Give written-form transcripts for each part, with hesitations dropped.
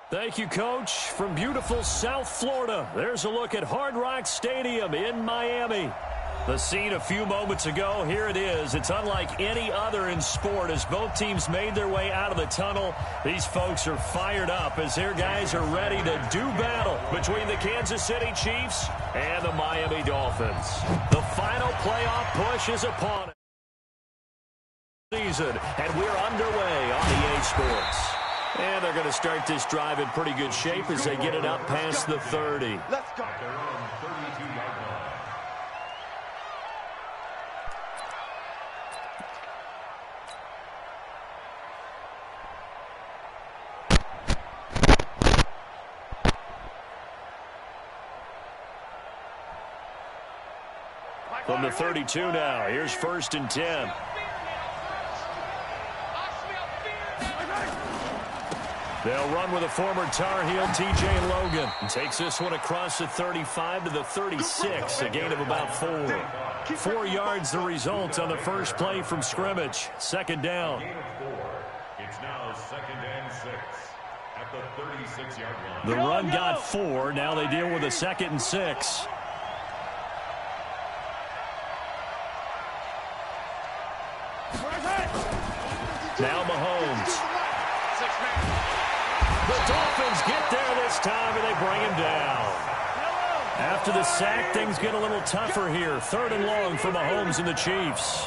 Thank you, Coach. From beautiful South Florida, there's a look at Hard Rock Stadium in Miami. The scene a few moments ago, here it is. It's unlike any other in sport as both teams made their way out of the tunnel. These folks are fired up as their guys are ready to do battle between the Kansas City Chiefs and the Miami Dolphins. The final playoff push is upon us. Season, and we're underway on EA Sports. And they're going to start this drive in pretty good shape as they get it up past the 30. Let's go. From the 32 now, here's 1st and 10. They'll run with a former Tar Heel, T.J. Logan. Takes this one across the 35 to the 36, a gain of about 4. 4 yards the result on the first play from scrimmage. 2nd down. It's now 2nd and 6 at the 36-yard line. The run got 4. Now they deal with a 2nd and 6. Now Mahomes. The Dolphins get there this time, and they bring him down. After the sack, things get a little tougher here. 3rd and long for Mahomes and the Chiefs.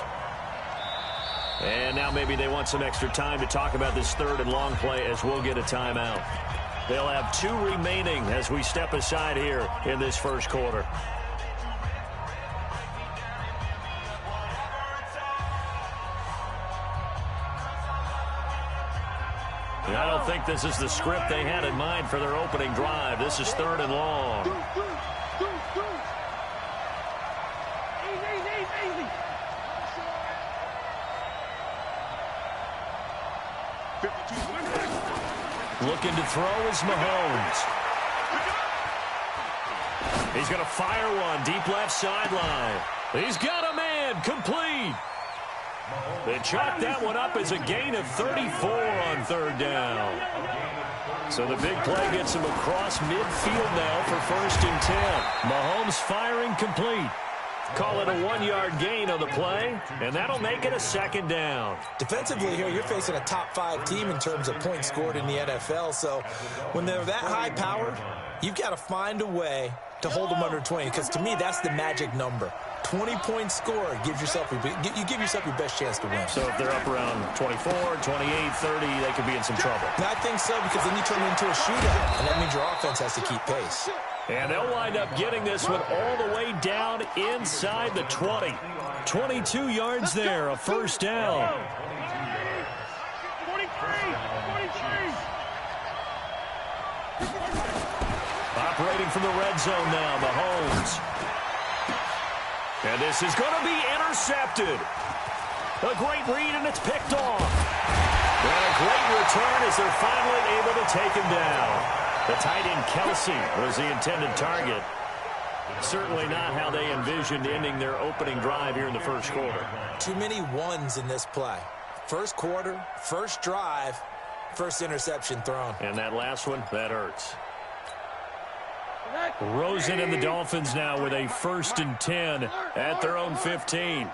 And now maybe they want some extra time to talk about this 3rd and long play as we'll get a timeout. They'll have 2 remaining as we step aside here in this first quarter. I don't think this is the script they had in mind for their opening drive. This is 3rd and long. Looking to throw is Mahomes. He's going to fire one deep left sideline. He's got a man, complete. They chalk that one up as a gain of 34 on 3rd down. So the big play gets him across midfield now for 1st and 10. Mahomes firing complete. Call it a 1-yard gain on the play, and that'll make it a 2nd down. Defensively here, you're facing a top 5 team in terms of points scored in the NFL. So when they're that high-powered, you've got to find a way to hold them under 20, because to me, that's the magic number. 20 points scored gives yourself you give yourself your best chance to win. So if they're up around 24, 28, 30, they could be in some trouble. And I think so, because then you turn it into a shootout, and that means your offense has to keep pace. And they'll wind up getting this one all the way down inside the 20. 22 yards there, a 1st down. 43. Operating from the red zone now, Mahomes. And this is going to be intercepted. A great read, and it's picked off. And a great return as they're finally able to take him down. The tight end Kelsey was the intended target. Certainly not how they envisioned ending their opening drive here in the first quarter. Too many ones in this play. First quarter, first drive, first interception thrown. And that last one, that hurts. Rosen and the Dolphins now with a 1st and 10 at their own 15.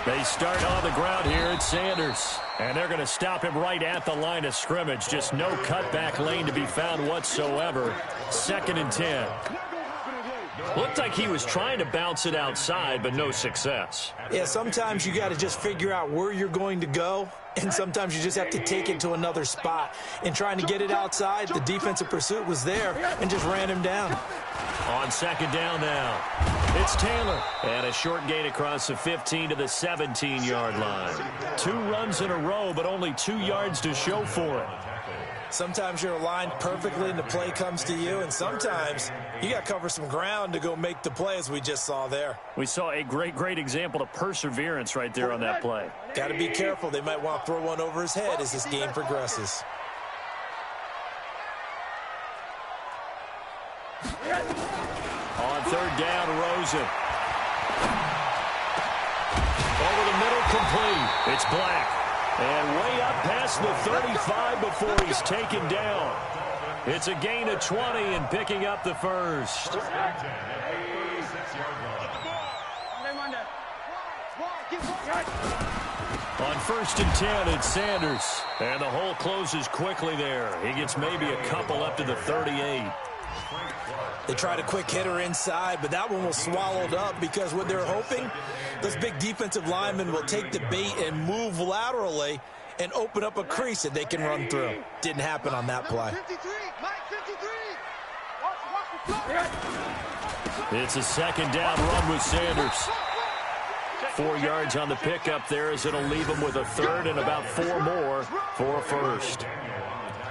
They start on the ground here at Sanders. And they're going to stop him right at the line of scrimmage. Just no cutback lane to be found whatsoever. 2nd and 10. Looked like he was trying to bounce it outside, but no success. Yeah, sometimes you got to just figure out where you're going to go, and sometimes you just have to take it to another spot. In trying to get it outside, the defensive pursuit was there and just ran him down. On 2nd down now, it's Taylor. And a short gain across the 15 to the 17-yard line. 2 runs in a row, but only 2 yards to show for it. Sometimes you're aligned perfectly and the play comes to you, and sometimes you got to cover some ground to go make the play, as we just saw there. We saw a great example of perseverance right there on that play. Got to be careful. They might want to throw one over his head as this game progresses. On 3rd down, Rosen. Over the middle, complete. It's Black. And way up past the 35 before he's taken down. It's a gain of 20 and picking up the first. On 1st and 10, it's Sanders. And the hole closes quickly there. He gets maybe a couple up to the 38. They tried a quick hitter inside, but that one was swallowed up because what they're hoping, those big defensive linemen will take the bait and move laterally and open up a crease that they can run through. Didn't happen on that play. It's a second down run with Sanders. 4 yards on the pickup there as it'll leave him with a third and about 4 more for a first.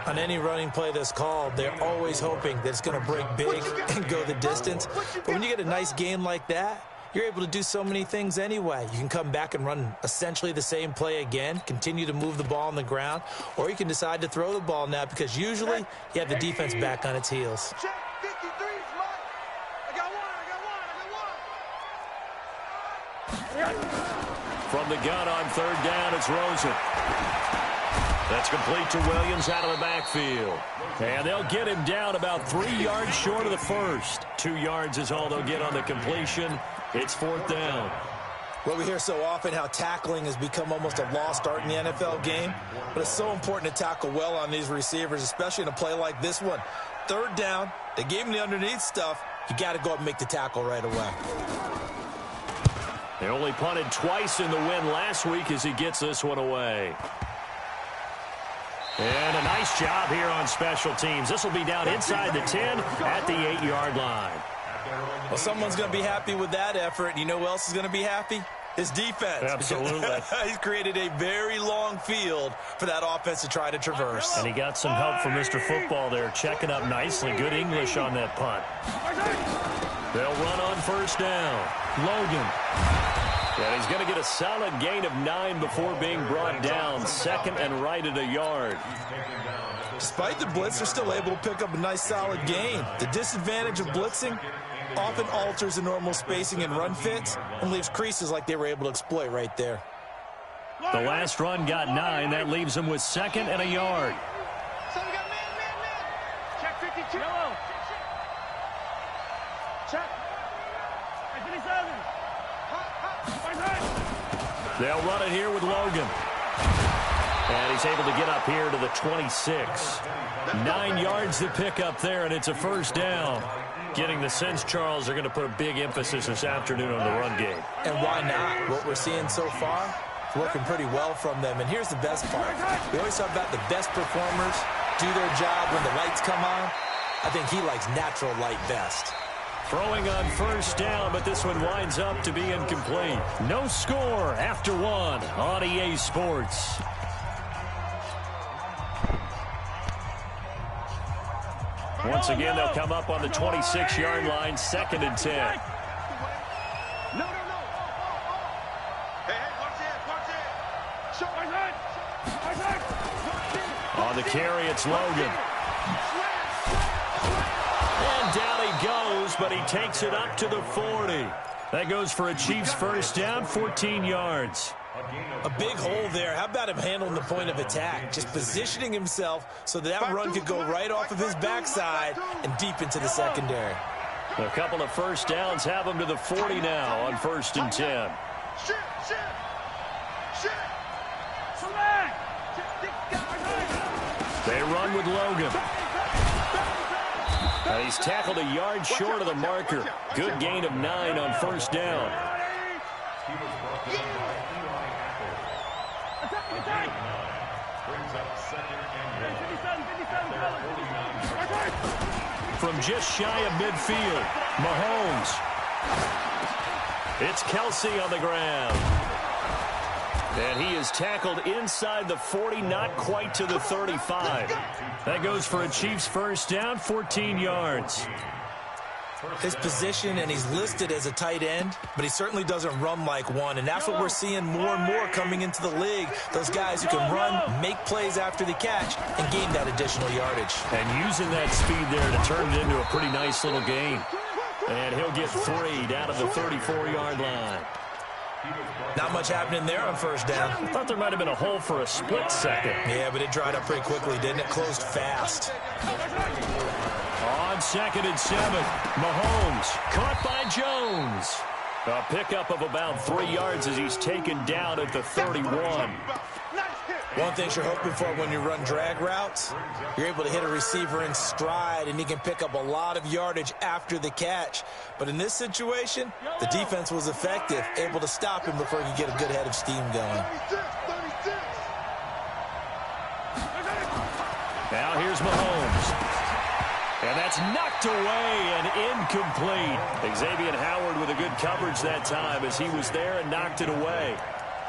On any running play that's called, they're always hoping that it's going to break big and go the distance. But when you get a nice gain like that, you're able to do so many things anyway. You can come back and run essentially the same play again, continue to move the ball on the ground, or you can decide to throw the ball now because usually you have the defense back on its heels. From the gun on 3rd down, it's Rosen. That's complete to Williams out of the backfield. And they'll get him down about 3 yards short of the first. 2 yards is all they'll get on the completion. It's 4th down. Well, we hear so often how tackling has become almost a lost art in the NFL game. But it's so important to tackle well on these receivers, especially in a play like this one. 3rd down, they gave him the underneath stuff. You got to go up and make the tackle right away. They only punted twice in the win last week as he gets this one away. And a nice job here on special teams. This will be down inside the 10 at the 8-yard line. Well, someone's going to be happy with that effort. You know who else is going to be happy? His defense. Absolutely. He's created a very long field for that offense to try to traverse. And he got some help from Mr. Football there, checking up nicely. Good English on that punt. They'll run on 1st down. Logan. And he's going to get a solid gain of 9 before being brought down. 2nd and right at a yard. Despite the blitz, they're still able to pick up a nice solid gain. The disadvantage of blitzing often alters the normal spacing and run fits and leaves creases like they were able to exploit right there. The last run got 9. That leaves him with 2nd and a yard. Check 52. Yellow. Check. 57. They'll run it here with Logan. And he's able to get up here to the 26. 9 yards to pick up there, and it's a 1st down. Getting the sense, Charles, they're going to put a big emphasis this afternoon on the run game. And why not? What we're seeing so far is working pretty well from them. And here's the best part. We always talk about the best performers do their job when the lights come on. I think he likes natural light best. Throwing on 1st down, but this one winds up to be incomplete. No score after 1 on EA Sports. Once again, they'll come up on the 26-yard line, 2nd and 10. No. Hey, watch it. On the carry, it's Logan. And down he goes, but he takes it up to the 40. That goes for a Chiefs 1st down, 14 yards. A big hole there. How about him handling the point of attack? Just positioning himself so that run could go right off of his backside and deep into the secondary. A couple of 1st downs have him to the 40 now on 1st and 10. They run with Logan. And he's tackled a yard short of the marker. Good gain of 9 on 1st down. From just shy of midfield, Mahomes. It's Kelsey on the ground. And he is tackled inside the 40, not quite to the 35. That goes for a Chiefs 1st down, 14 yards. His position, and he's listed as a tight end, but he certainly doesn't run like one, and that's what we're seeing more and more coming into the league. Those guys who can run, make plays after the catch, and gain that additional yardage. And using that speed there to turn it into a pretty nice little gain. And he'll get 3 down to the 34-yard line. Not much happening there on first down. I thought there might have been a hole for a split second. Yeah, but it dried up pretty quickly, didn't it? Closed fast. On 2nd and 7, Mahomes caught by Jones. A pickup of about 3 yards as he's taken down at the 31. One thing you're hoping for when you run drag routes, you're able to hit a receiver in stride, and he can pick up a lot of yardage after the catch. But in this situation, the defense was effective, able to stop him before he could get a good head of steam going. Now here's Mahomes. And that's knocked away and incomplete. Xavier Howard with a good coverage that time as he was there and knocked it away.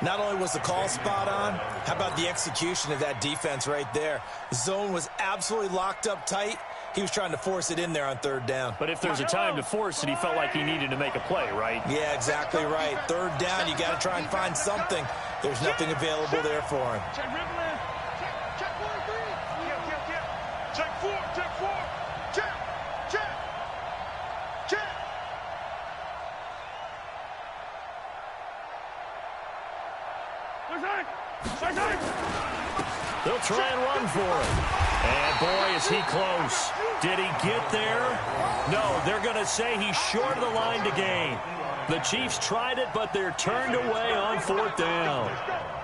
Not only was the call spot on, how about the execution of that defense right there? The zone was absolutely locked up tight. He was trying to force it in there on 3rd down. But if there's a time to force it, he felt like he needed to make a play, right? Yeah, exactly right. 3rd down, you got to try and find something. There's nothing available there for him. Check dribble in. Check 4 and 3. Check 4. Check 4. Check. They'll try and run for it. And boy, is he close. Did he get there? No, they're going to say he's short of the line to gain. The Chiefs tried it, but they're turned away on 4th down.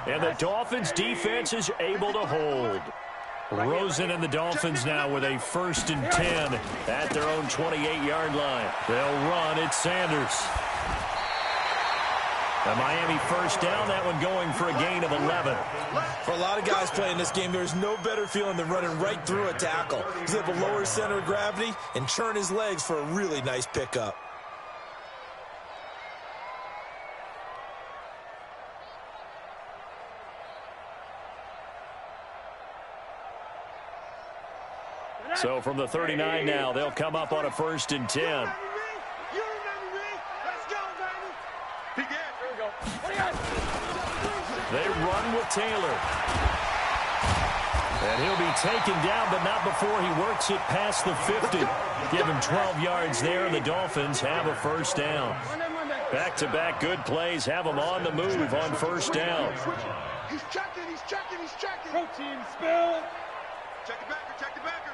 And the Dolphins defense is able to hold. Rosen and the Dolphins now with a 1st and 10 at their own 28-yard line. They'll run. It's Sanders. The Miami 1st down, that one going for a gain of 11. For a lot of guys playing this game, there's no better feeling than running right through a tackle. He's able to lower his center of gravity and churn his legs for a really nice pickup. So from the 39 now, they'll come up on a 1st and 10. They run with Taylor. And he'll be taken down, but not before he works it past the 50. Give him 12 yards there, and the Dolphins have a 1st down. Back-to-back good plays have them on the move on 1st down. He's checking. Protein spill. Check the backer.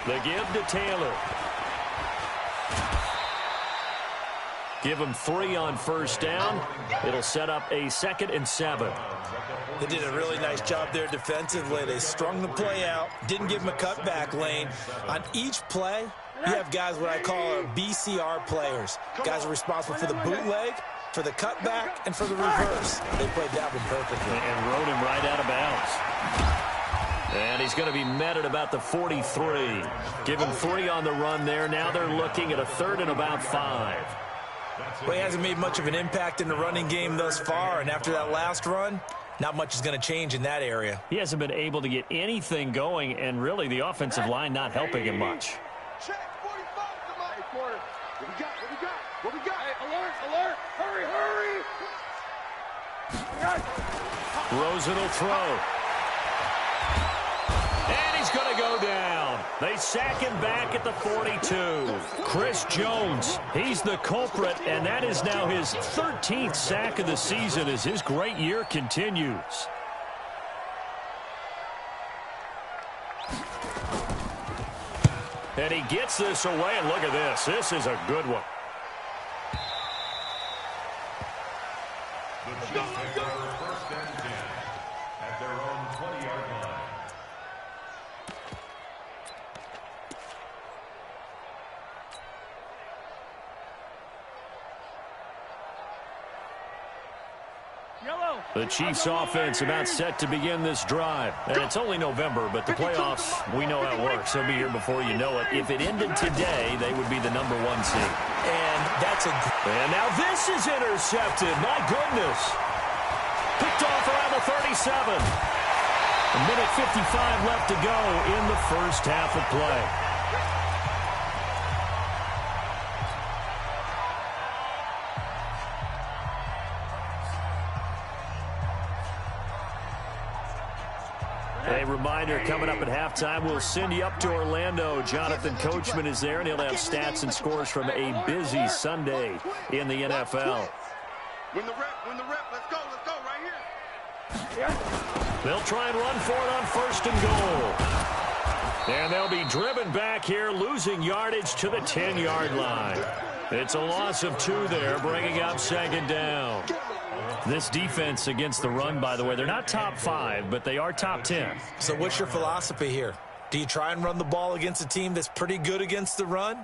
The give to Taylor. Give him 3 on 1st down. It'll set up a 2nd and 7. They did a really nice job there defensively. They strung the play out, didn't give him a cutback lane. On each play, you have guys what I call our BCR players. Guys are responsible for the bootleg, for the cutback, and for the reverse. They played that one perfectly. And rode him right out of bounds. And he's going to be met at about the 43. Give him 3 on the run there. Now they're looking at a 3rd and about 5. Well, he hasn't made much of an impact in the running game thus far, and after that last run, not much is going to change in that area. He hasn't been able to get anything going, and really the offensive line not helping him much. Check 45 to my corner. What we got? Hey, alert. Hurry. Rosen will throw. And he's going to go down. They sack him back at the 42. Chris Jones, he's the culprit, and that is now his 13th sack of the season as his great year continues. And he gets this away, and look at this. This is a good one. The Chiefs take over 1st and 10 at their own 20-yard line. The Chiefs offense about set to begin this drive. And it's only November, but the playoffs, we know how it works. They'll be here before you know it. If it ended today, they would be the #1 seed. And that's a... And now this is intercepted. My goodness. Picked off around the 37. A minute 55 left to go in the first half of play. A reminder, coming up at halftime, we'll send you up to Orlando. Jonathan Coachman is there, and he'll have stats and scores from a busy Sunday in the NFL. When the rep, let's go right here. They'll try and run for it on 1st and goal. And they'll be driven back here, losing yardage to the 10-yard line. It's a loss of 2 there, bringing up 2nd down. This defense against the run, by the way, they're not top 5, but they are top 10. So what's your philosophy here? Do you try and run the ball against a team that's pretty good against the run?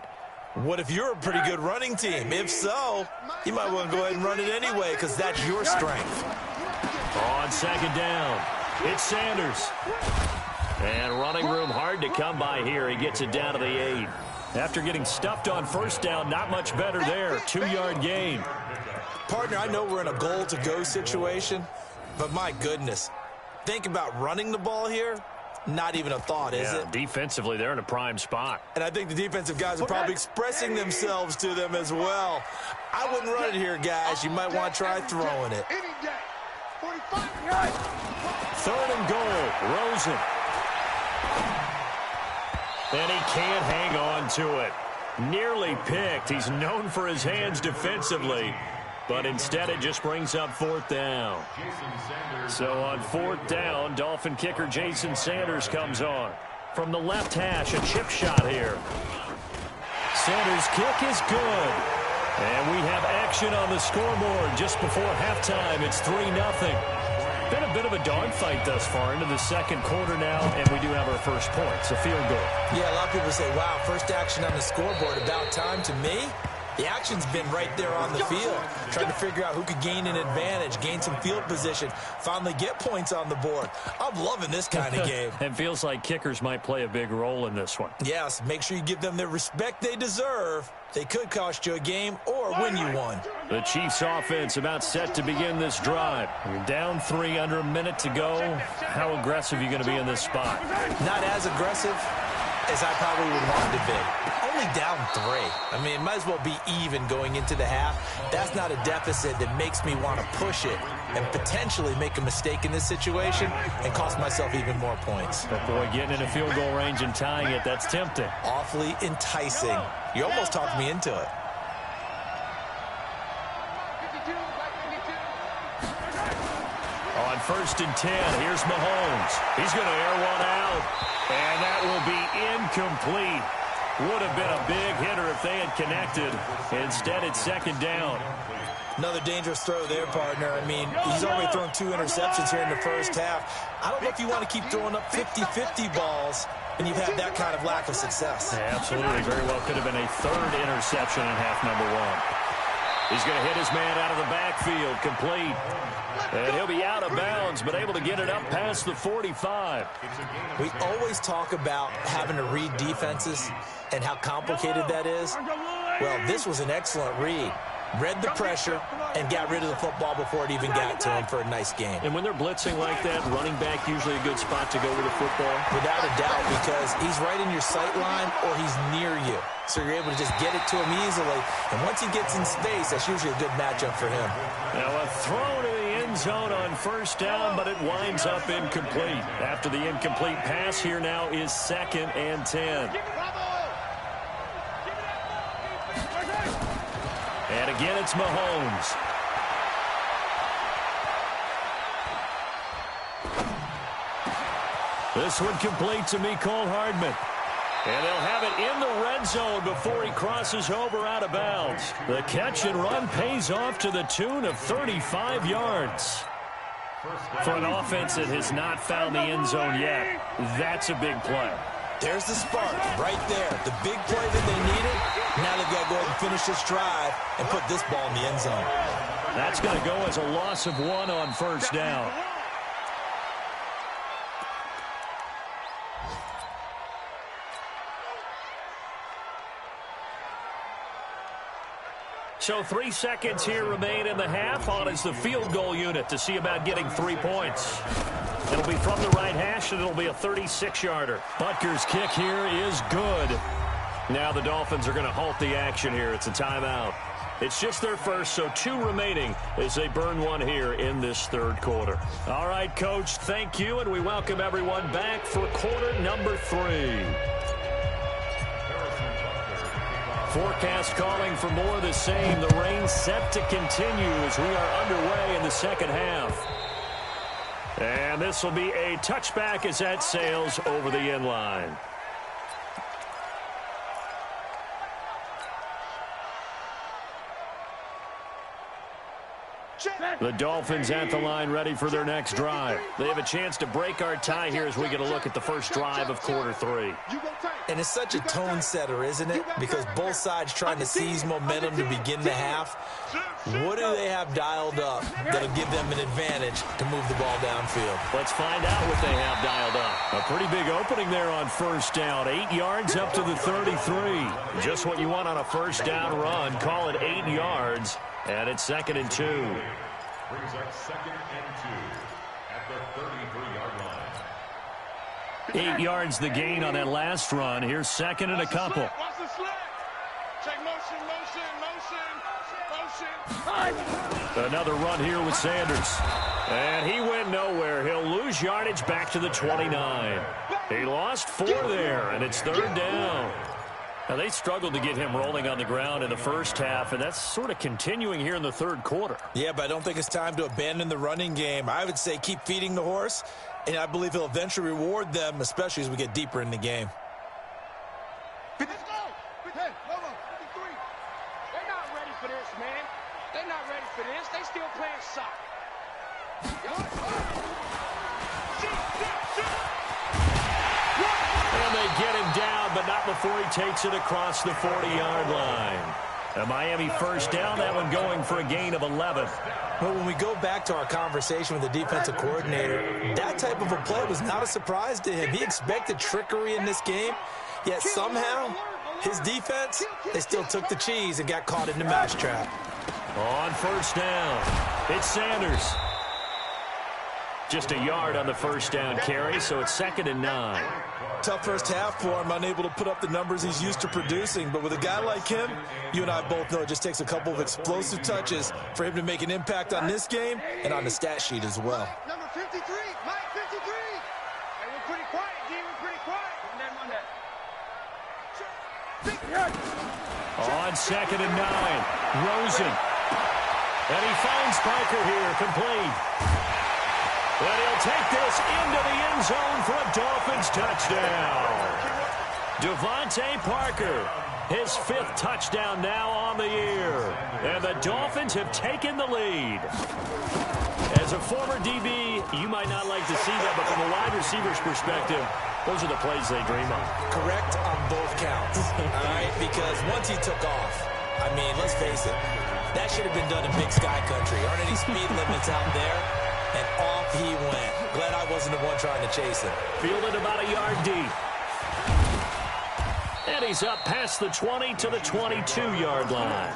What if you're a pretty good running team? If so, you might want to go ahead and run it anyway because that's your strength. On 2nd down, it's Sanders. And running room hard to come by here. He gets it down to the 8. After getting stuffed on 1st down, not much better there. 2-yard gain. Partner, I know we're in a goal-to-go situation, but my goodness, think about running the ball here. Not even a thought, is it? Defensively, they're in a prime spot. And I think the defensive guys are probably expressing themselves to them as well. I wouldn't run it here, guys. You might want to try throwing it. 3rd and goal, Rosen. And he can't hang on to it. Nearly picked. He's known for his hands defensively, but instead it just brings up 4th down. So on 4th down, Dolphin kicker Jason Sanders comes on. From the left hash, a chip shot here. Sanders' kick is good. And we have action on the scoreboard just before halftime. It's 3-0. Been a bit of a dogfight thus far into the 2nd quarter now, and we do have our first points, a field goal. Yeah, a lot of people say, wow, first action on the scoreboard, about time. To me, the action's been right there on the field, trying to figure out who could gain an advantage, gain some field position, finally get points on the board. I'm loving this kind of game. It feels like kickers might play a big role in this one. Yes, make sure you give them the respect they deserve. They could cost you a game or win you one. The Chiefs offense about set to begin this drive. You're down 3, under a minute to go. How aggressive are you going to be in this spot? Not as aggressive as I probably would want to be. Only down 3. I mean, it might as well be even going into the half. That's not a deficit that makes me want to push it and potentially make a mistake in this situation and cost myself even more points. But boy, getting in a field goal range and tying it, that's tempting. Awfully enticing. You almost talked me into it. On 1st and 10, here's Mahomes. He's going to air one out, and that will be incomplete. Would have been a big hitter if they had connected. Instead, it's 2nd down. Another dangerous throw there, partner. I mean, he's already thrown 2 interceptions here in the first half. I don't know if you want to keep throwing up 50-50 balls when you've had that kind of lack of success. Yeah, absolutely. Very well could have been a 3rd interception in half number 1. He's going to hit his man out of the backfield, complete. And he'll be out of bounds, but able to get it up past the 45. We always talk about having to read defenses and how complicated that is. Well, this was an excellent read. Read the pressure and got rid of the football before it even got to him for a nice game. And when they're blitzing like that, running back usually a good spot to go with the football? Without a doubt, because he's right in your sight line or he's near you. So you're able to just get it to him easily. And once he gets in space, that's usually a good matchup for him. Now a throw to the end zone on 1st down, but it winds up incomplete. After the incomplete pass, here now is 2nd and 10. And again, it's Mahomes. This one complete to Mecole Hardman. And they'll have it in the red zone before he crosses over out of bounds. The catch and run pays off to the tune of 35 yards. For an offense that has not found the end zone yet, that's a big play. There's the spark right there. The big play that they needed. Now they've got to go ahead and finish this drive and put this ball in the end zone. That's going to go as a loss of 1 on 1st down. So 3 seconds here remain in the half. On is the field goal unit to see about getting 3 points. It'll be from the right hash, and it'll be a 36-yarder. Butker's kick here is good. Now the Dolphins are going to halt the action here. It's a timeout. It's just their first, so 2 remaining as they burn one here in this third quarter. All right, Coach, thank you, and we welcome everyone back for quarter number 3. Forecast calling for more of the same. The rain set to continue as we are underway in the second half. And this will be a touchback as that sails over the end line. The Dolphins at the line ready for their next drive. They have a chance to break our tie here as we get a look at the first drive of quarter 3. And it's such a tone setter, isn't it? Because both sides trying to seize momentum to begin the half. What do they have dialed up that'll give them an advantage to move the ball downfield? Let's find out what they have dialed up. A pretty big opening there on first down. 8 yards up to the 33. Just what you want on a first down run. Call it 8 yards. And it's 2nd and 2. Brings up 2nd and 2 at the 33-yard line. 8 yards the gain on that last run. Here's 2nd and a couple. Watch the slip. Check motion. Another run here with Sanders. And he went nowhere. He'll lose yardage back to the 29. He lost 4 there, and it's 3rd down. Now, they struggled to get him rolling on the ground in the first half, and that's sort of continuing here in the third quarter. Yeah, but I don't think it's time to abandon the running game. I would say keep feeding the horse, and I believe he'll eventually reward them, especially as we get deeper in the game. Let's go. Hey, hold on. 53. They're not ready for this, man. They're not ready for this. They still playing soccer. And they get him down, but not before he takes it across the 40-yard line. A Miami first down, that one going for a gain of 11. But when we go back to our conversation with the defensive coordinator, that type of a play was not a surprise to him. He expected trickery in this game, yet somehow his defense, they still took the cheese and got caught in the mousetrap. On first down, it's Sanders. Just a yard on the first down carry, so it's 2nd and 9. Tough first half for him, unable to put up the numbers he's used to producing. But with a guy like him, you and I both know it just takes a couple of explosive touches for him to make an impact on this game and on the stat sheet as well. Number 53, Mike 53. Hey, we're pretty quiet, D. We're pretty quiet. On 2nd and 9, Rosen. And he finds Parker here, complete. And he'll take this into the end zone for a Dolphins touchdown. Devontae Parker, his 5th touchdown now on the year. And the Dolphins have taken the lead. As a former DB, you might not like to see that, but from a wide receiver's perspective, those are the plays they dream of. Correct on both counts, all right? Because once he took off, I mean, let's face it, that should have been done in Big Sky Country. Aren't any speed limits out there? And off he went. Glad I wasn't the one trying to chase him. Fielded about a yard deep. And he's up past the 20 to the 22-yard line.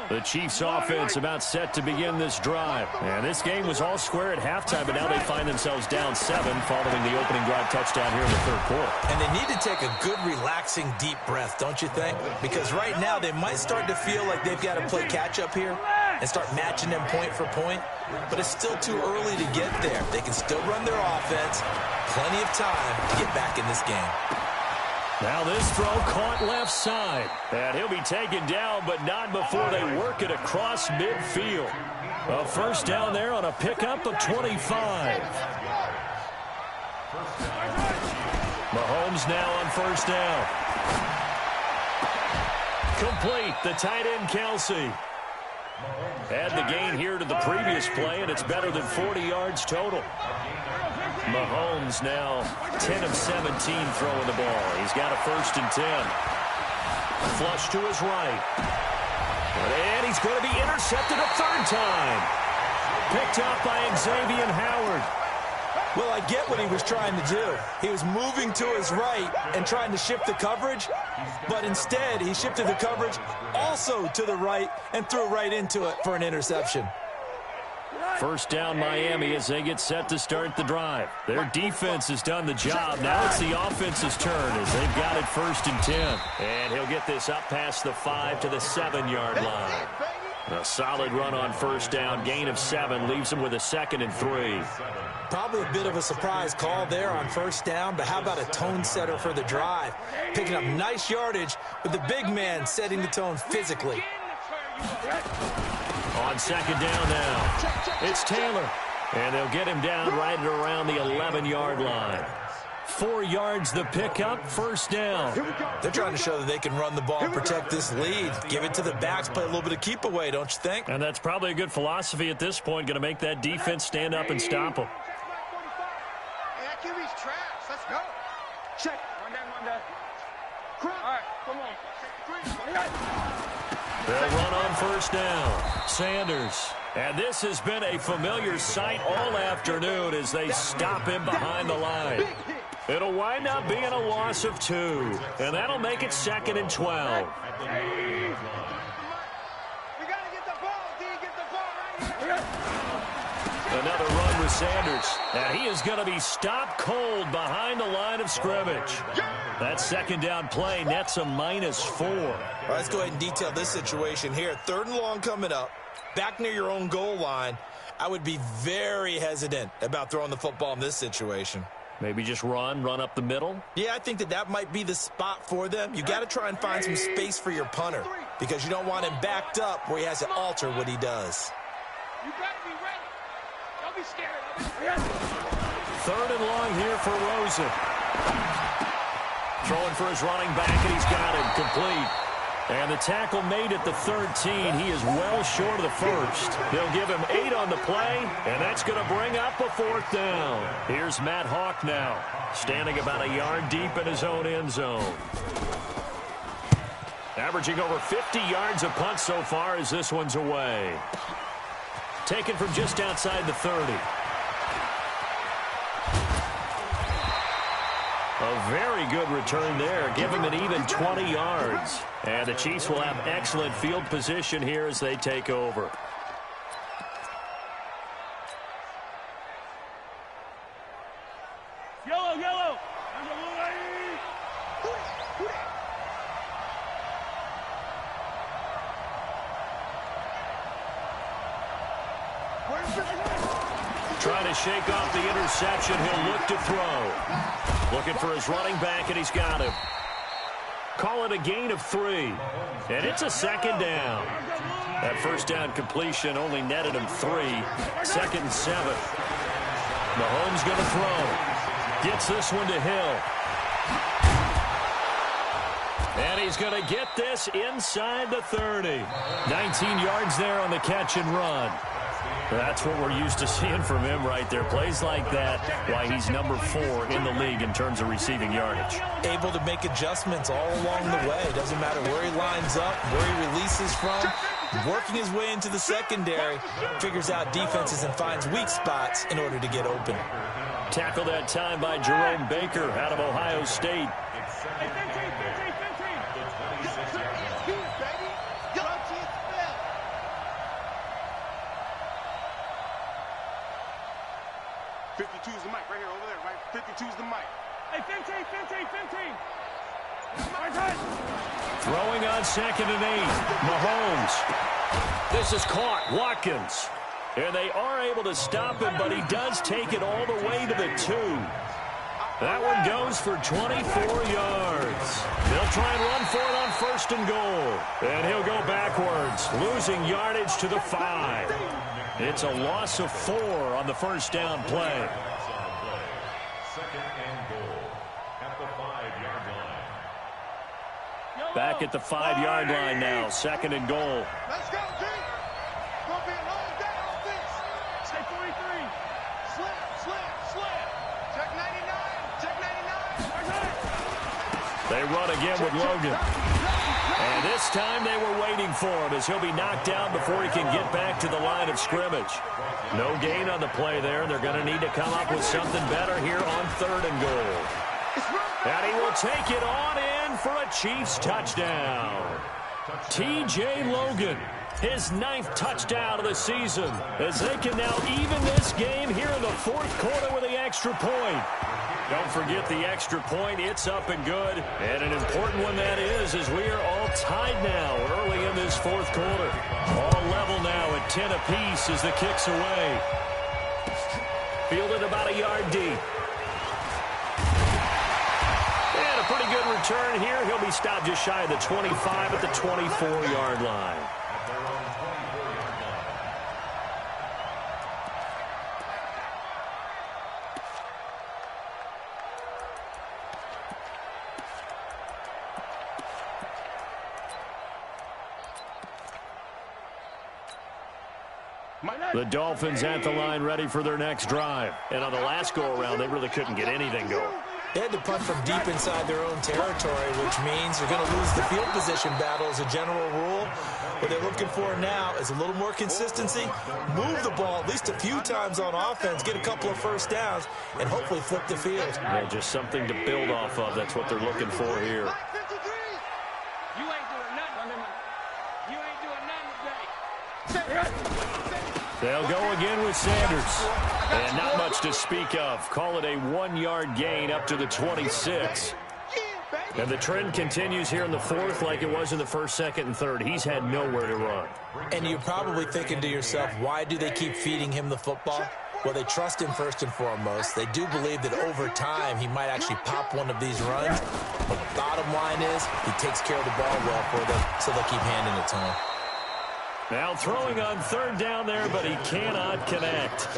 The Chiefs offense about set to begin this drive. And this game was all square at halftime, but now they find themselves down 7 following the opening drive touchdown here in the third quarter. And they need to take a good, relaxing, deep breath, don't you think? Because right now they might start to feel like they've got to play catch-up here and start matching them point for point. But it's still too early to get there. They can still run their offense. Plenty of time to get back in this game. Now this throw caught left side. And he'll be taken down, but not before they work it across midfield. A first down there on a pickup of 25. Mahomes now on first down. Complete, the tight end Kelsey. Add the gain here to the previous play, and it's better than 40 yards total. Mahomes now 10 of 17 throwing the ball. He's got a 1st and 10. Flush to his right. And he's going to be intercepted a 3rd time. Picked up by Xavier Howard. Well, I get what he was trying to do. He was moving to his right and trying to shift the coverage, but instead he shifted the coverage also to the right and threw right into it for an interception. First down Miami as they get set to start the drive. Their defense has done the job. Now it's the offense's turn as they've got it 1st and 10. And he'll get this up past the 5 to the 7-yard line. A solid run on first down. Gain of 7 leaves him with a 2nd and 3. Probably a bit of a surprise call there on first down, but how about a tone setter for the drive? Picking up nice yardage with the big man setting the tone physically. On 2nd down now, it's Taylor. And they'll get him down right at around the 11-yard line. 4 yards the pickup, first down. They're trying to show that they can run the ball and protect this lead. Give it to the backs, play a little bit of keep away, don't you think? And that's probably a good philosophy at this point, going to make that defense stand up and stop them. Hey, that QB's trash. Let's go. Check. One down. All right, come on. They'll run on first down. Sanders. And this has been a familiar sight all afternoon as they stop him behind the line. It'll wind up being a loss of 2. And that'll make it 2nd and 12. We got to get the ball, D. Get the ball right here. Another run with Sanders. And he is going to be stopped cold behind the line of scrimmage. That 2nd down play nets a -4. All right, let's go ahead and detail this situation here. 3rd and long coming up. Back near your own goal line. I would be very hesitant about throwing the football in this situation. Maybe just run up the middle? Yeah, I think that might be the spot for them. You got to try and find some space for your punter because you don't want him backed up where he has to alter what he does. You got to be ready. Don't be scared. 3rd and long here for Rosen. Throwing for his running back, and he's got him complete. And the tackle made at the 13. He is well short of the 1st. They'll give him 8 on the play, and that's going to bring up a 4th down. Here's Matt Hawk now, standing about a yard deep in his own end zone. Averaging over 50 yards a punt so far as this one's away. Taken from just outside the 30. A very good return there. Give him an even 20 yards. And the Chiefs will have excellent field position here as they take over. Yellow. Trying to shake off the interception. He'll look to throw. Looking for his running back, and he's got him. Call it a gain of 3. And it's a 2nd down. That first down completion only netted him 3. 2nd and 7. Mahomes going to throw. Gets this one to Hill. And he's going to get this inside the 30. 19 yards there on the catch and run. That's what we're used to seeing from him right there. Plays like that, why he's number 4 in the league in terms of receiving yardage. Able to make adjustments all along the way. Doesn't matter where he lines up, where he releases from. Working his way into the secondary, figures out defenses and finds weak spots in order to get open. Tackled that time by Jerome Baker out of Ohio State. Is the mic right here over there, right? 52 is the mic. Hey, 15. Throwing on 2nd and 8. Mahomes. This is caught. Watkins. And they are able to stop him, but he does take it all the way to the 2. That one goes for 24 yards. They'll try and run for it on 1st and goal. And he'll go backwards, losing yardage to the 5. It's a loss of 4 on the first down play. 2nd and goal at the 5-yard line. Back at the 5-yard line now. 2nd and goal. Let's go, D. Gonna be a long day on this. Stay 43. Slam. Check 99. They run again with Logan. And this time they were waiting for him as he'll be knocked down before he can get back to the line of scrimmage. No gain on the play there. They're going to need to come up with something better here on 3rd and goal. And he will take it on in for a Chiefs touchdown. T.J. Logan his 9th touchdown of the season, as they can now even this game here in the 4th quarter with the extra point. Don't forget the extra point. It's up and good. And an important one that is, as we are all tied now early in this 4th quarter. All level now at 10 apiece as the kick's away. Fielded about a yard deep. And a pretty good return here. He'll be stopped just shy of the 25 at the 24-yard line. The Dolphins at the line ready for their next drive. And on the last go-around, they really couldn't get anything going. They had to punt from deep inside their own territory, which means they're going to lose the field position battle as a general rule. What they're looking for now is a little more consistency, move the ball at least a few times on offense, get a couple of first downs, and hopefully flip the field. Yeah, just something to build off of. That's what they're looking for here. You ain't doing nothing. You ain't doing nothing today. They'll go again with Sanders. And not much to speak of. Call it a 1-yard gain up to the 26. And the trend continues here in the 4th like it was in the 1st, 2nd, and 3rd. He's had nowhere to run. And you're probably thinking to yourself, why do they keep feeding him the football? Well, they trust him first and foremost. They do believe that over time he might actually pop one of these runs. But the bottom line is he takes care of the ball well for them, so they'll keep handing it to him. Now throwing on 3rd down there, but he cannot connect.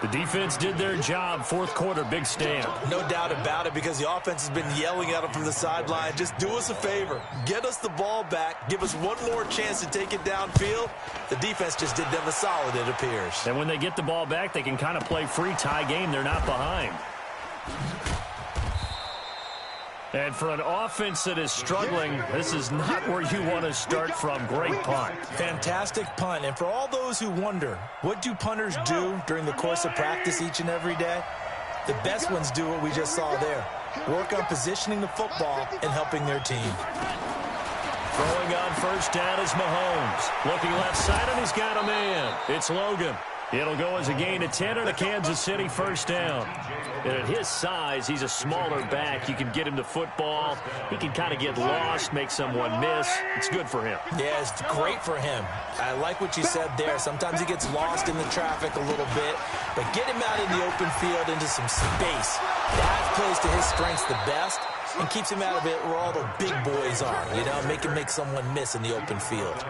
The defense did their job. 4th quarter, big stand. No doubt about it, because the offense has been yelling at him from the sideline. Just do us a favor. Get us the ball back. Give us one more chance to take it downfield. The defense just did them a solid, it appears. And when they get the ball back, they can kind of play free tie game. They're not behind. And for an offense that is struggling, this is not where you want to start from. Great punt. Fantastic punt. And for all those who wonder, what do punters do during the course of practice each and every day? The best ones do what we just saw there. Work on positioning the football and helping their team. Throwing on 1st down is Mahomes. Looking left side, and he's got a man. It's Logan. It'll go as a gain of 10 and a Kansas City 1st down. And at his size, he's a smaller back. You can get him the football. He can kind of get lost, make someone miss. It's good for him. Yeah, it's great for him. I like what you said there. Sometimes he gets lost in the traffic a little bit, but get him out in the open field into some space. That plays to his strengths the best and keeps him out of it where all the big boys are, you know, make him make someone miss in the open field.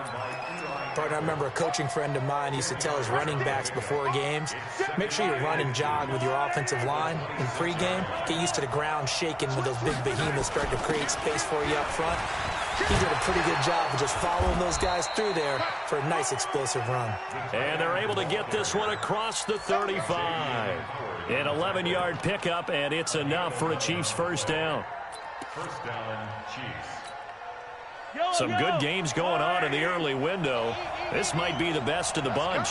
Partner, I remember a coaching friend of mine used to tell his running backs before games, make sure you run and jog with your offensive line in pregame. Get used to the ground shaking when those big behemoths start to create space for you up front. He did a pretty good job of just following those guys through there for a nice explosive run. And they're able to get this one across the 35. An 11-yard pickup, and it's enough for a Chiefs 1st down. 1st down, Chiefs. Some good games going on in the early window. This might be the best of the bunch.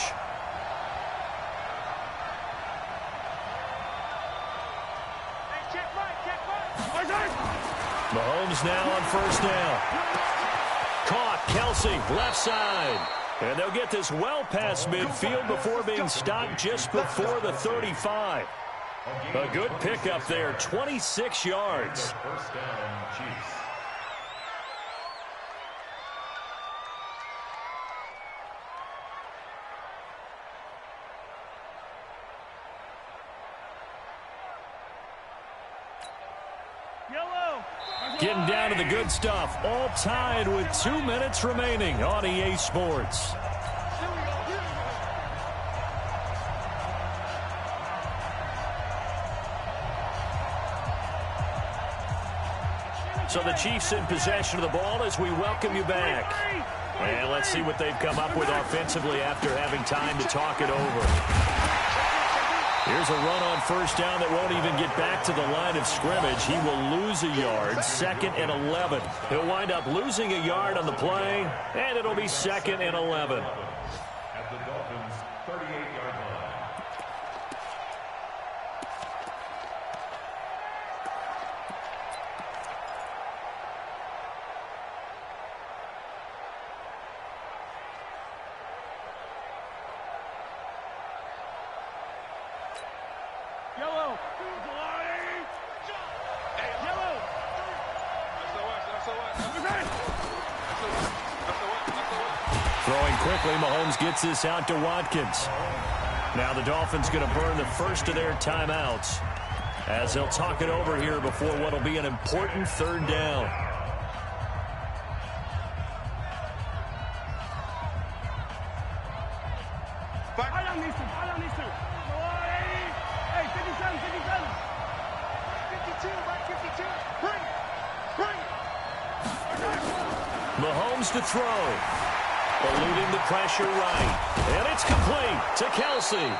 Mahomes now on 1st down. Caught, Kelsey, left side. And they'll get this well past midfield before being stopped just before the 35. A good pickup there, 26 yards. 1st down, Chiefs. Getting down to the good stuff. All tied with 2 minutes remaining on EA Sports. So the Chiefs in possession of the ball as we welcome you back. And let's see what they've come up with offensively after having time to talk it over. Here's a run on 1st down that won't even get back to the line of scrimmage. He will lose a yard, 2nd and 11. He'll wind up losing a yard on the play, and it'll be 2nd and 11. At the Dolphins' 38-yard line. Throwing quickly, Mahomes gets this out to Watkins. Now the Dolphins going to burn the first of their timeouts as they'll talk it over here before what will be an important third down. Hey, 57, 57. 52, right, 52. Bring it. Mahomes to throw. Eluding the pressure right. And it's complete to Kelsey.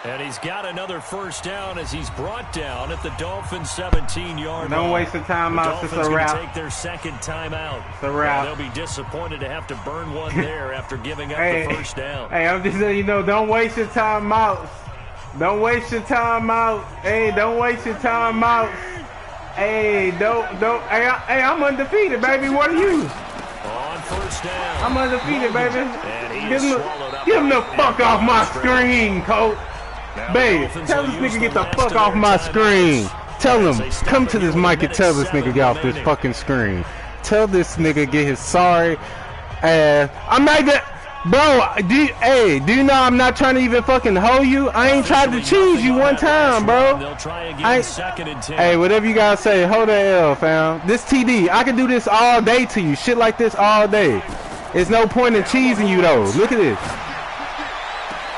And he's got another first down as he's brought down at the Dolphins' 17-yard line. Don't waste the timeouts. It's a wrap. Take their second timeout. It's a wrap. They'll be disappointed to have to burn one there after giving up the first down. Hey, I'm just letting you know, don't waste your timeouts. Don't waste your timeouts. Hey, don't waste your timeouts. Hey, don't. Hey, I'm undefeated, baby. What are you? On first down. I'm undefeated, baby. Give him the fuck off my screen, coach. Babe, tell this nigga get the fuck off my screen. Tell him, come to this mic and tell this nigga get off this fucking screen. Tell this nigga get his sorry ass. I'm not even, bro. Do you know I'm not trying to even fucking hold you? I ain't tried to choose you one time, bro. Hey, whatever you gotta say, hold the L, fam. This TD, I can do this all day to you. Shit like this all day. There's no point in cheesing you though. Look at this.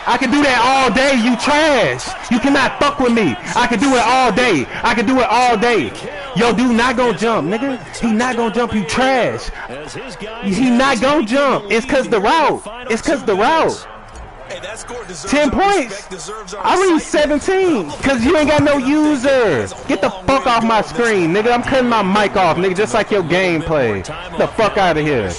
I can do that all day, you trash. You cannot fuck with me. I can do it all day. I can do it all day. Yo, dude not gonna jump, nigga. He not gonna jump, you trash. He not gonna jump. It's cause the route. It's cause the route. 10 points. I read 17 because you ain't got no user. Get the fuck off my screen, nigga. I'm cutting my mic off, nigga, just like your gameplay. Get the fuck out of here.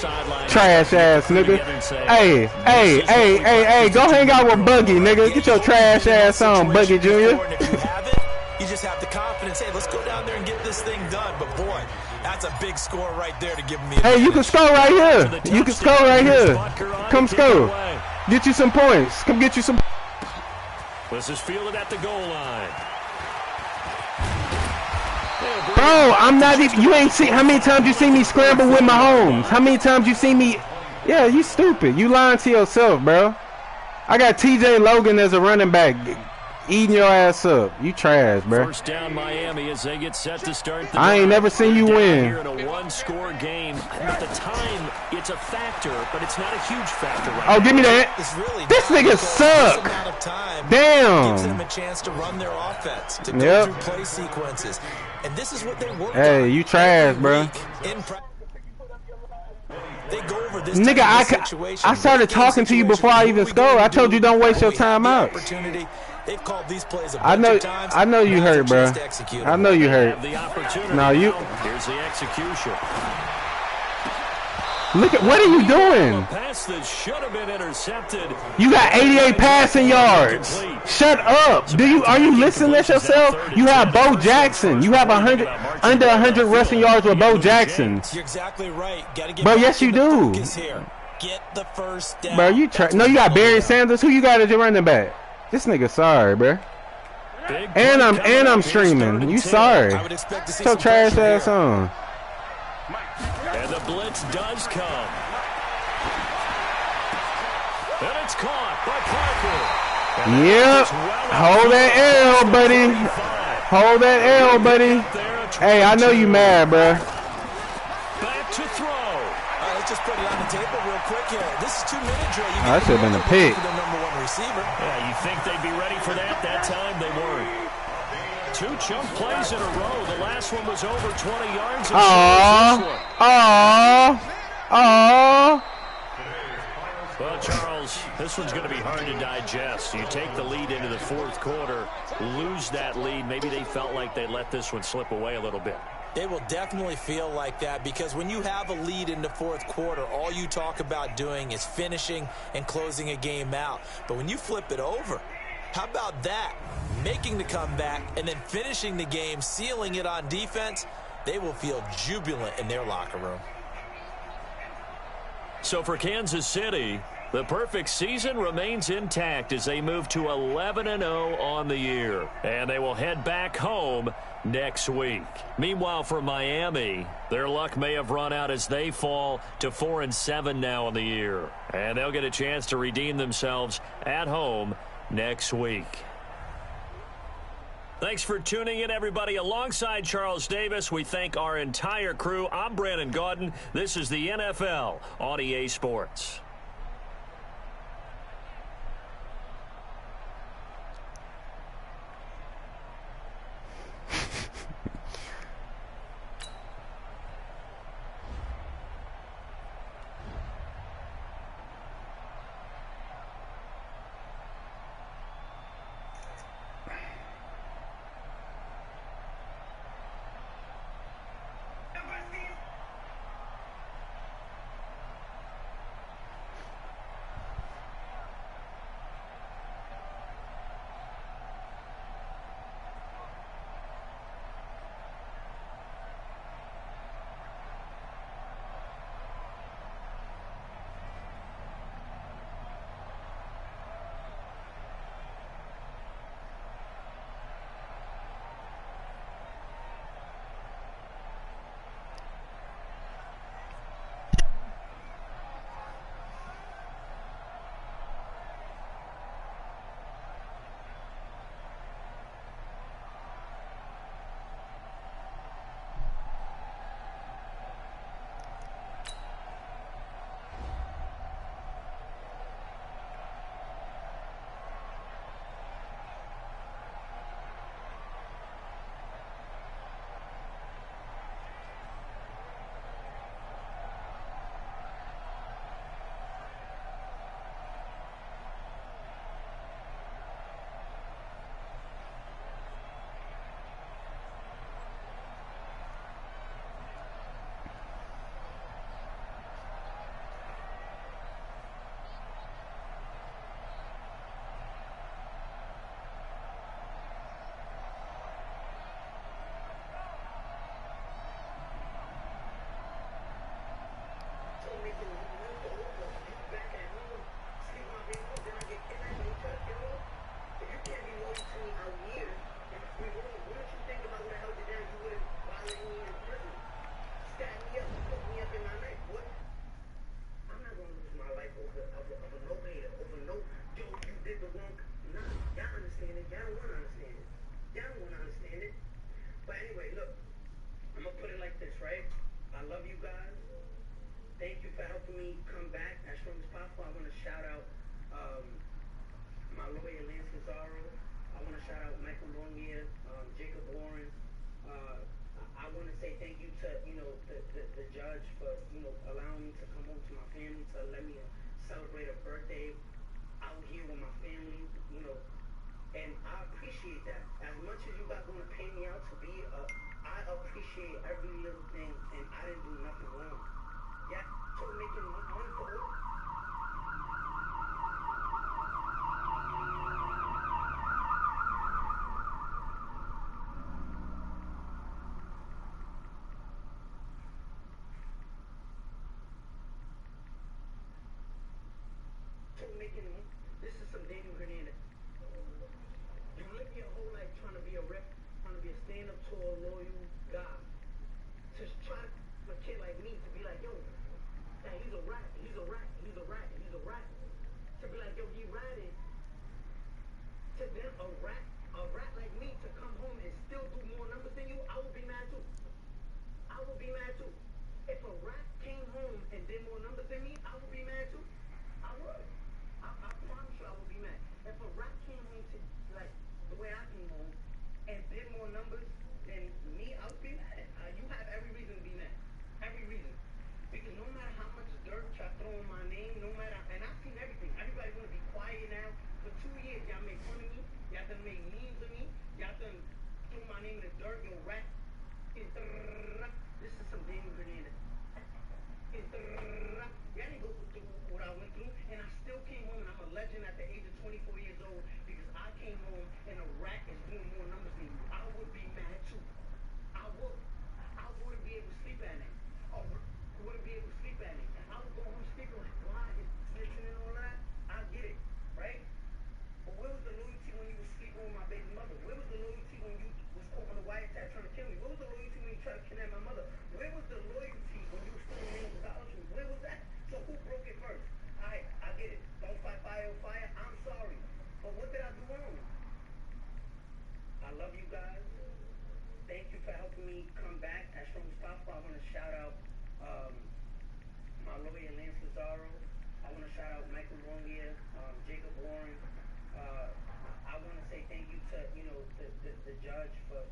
Trash ass, nigga. Hey. Go hang out with Buggy, nigga. Get your trash ass on, Buggy Jr. You just have the confidence. Hey, let's go down there and get this thing done. But boy, that's a big score right there to give me. Hey, you can score right here. You can score right here. Come score. Get you some points. Come get you some. This is fielded at the goal line. Bro, I'm not even. You ain't see how many times you see me scramble with Mahomes. How many times you see me? Yeah, you stupid. You lying to yourself, bro. I got TJ Logan as a running back, eating your ass up. You trash, bro. First down, Miami, as they get set to start the I ain't never seen you win. Here in a one-score game. At the time, it's a factor, but it's not a huge factor right Oh, now. give me that. This nigga suck. Damn. Gives them a chance to run their offense, to go through play sequences. And this is what they work Hey, on you trash, bro. They go over this Nigga, I started talking to you before I even scored. I told you don't waste your time out. They've called these plays a I bunch of times. know you hurt, bro. I know you hurt. No, you. Here's the execution. Look at what are you doing? Pass that should have been intercepted. You got 88 passing yards. Shut up. Are you listening to yourself? You have Bo Jackson. You have under 100 rushing yards with Bo Jackson. You're exactly right. Bro, yes you do. Get the first down. Bro, you no, you got Barry Sanders. Who you got as your running back? This nigga sorry, bro. And I'm streaming. You sorry. So trash ass on. And the blitz does come. And it's caught by Parker. Yep. Hold that L, buddy. Hold that L, buddy. Hey, I know you mad, bro. Back to throw. Let's just put it on the table real quick here. This is 2-minute drill. That should have been a pick. The number one receiver. Yeah, you think they'd be ready for that? That time they weren't. 2 chunk plays in a row. The last one was over 20 yards. Well, Charles, this one's going to be hard to digest. You take the lead into the fourth quarter, lose that lead. Maybe they felt like they let this one slip away a little bit. They will definitely feel like that because when you have a lead in the fourth quarter, all you talk about doing is finishing and closing a game out. But when you flip it over, how about that? Making the comeback and then finishing the game, sealing it on defense, they will feel jubilant in their locker room. So for Kansas City, the perfect season remains intact as they move to 11-0 on the year. And they will head back home next week. Meanwhile, for Miami, their luck may have run out as they fall to 4-7 now in the year. And they'll get a chance to redeem themselves at home next week. Thanks for tuning in, everybody. Alongside Charles Davis, we thank our entire crew. I'm Brandon Gaudin. This is the NFL on EA Sports. If a rap came home and did more numbers than me, I want to shout out Michael Longier, Jacob Warren. I want to say thank you to, the judge for,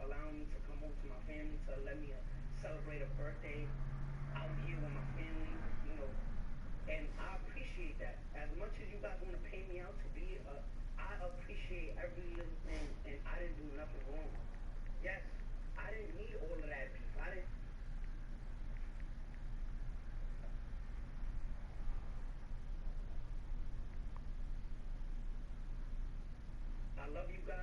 allowing me to come home to my family to let me celebrate a birthday out here with my family, and I appreciate that. As much as you guys want to pay me out to be, I appreciate every little thing, and I didn't do nothing wrong. Yes, I didn't need all of that beef. I love you guys.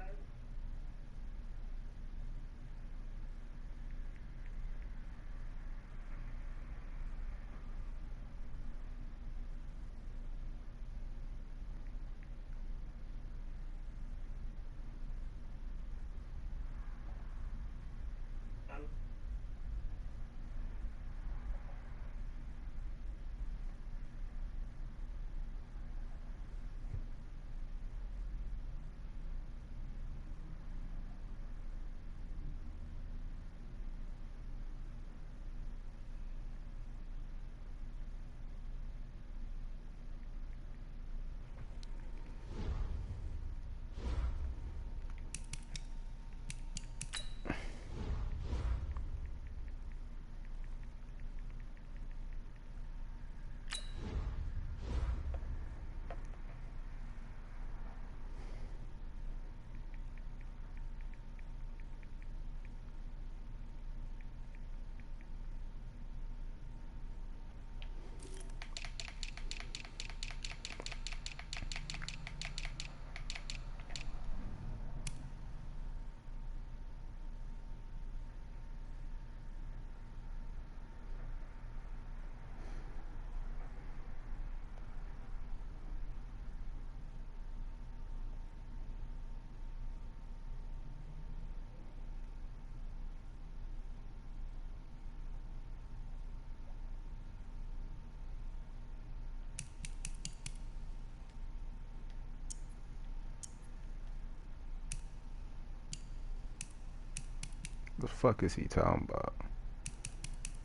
The fuck is he talking about?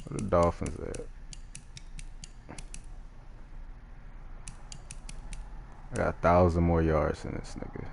Where the Dolphins at? I got 1,000 more yards than this nigga.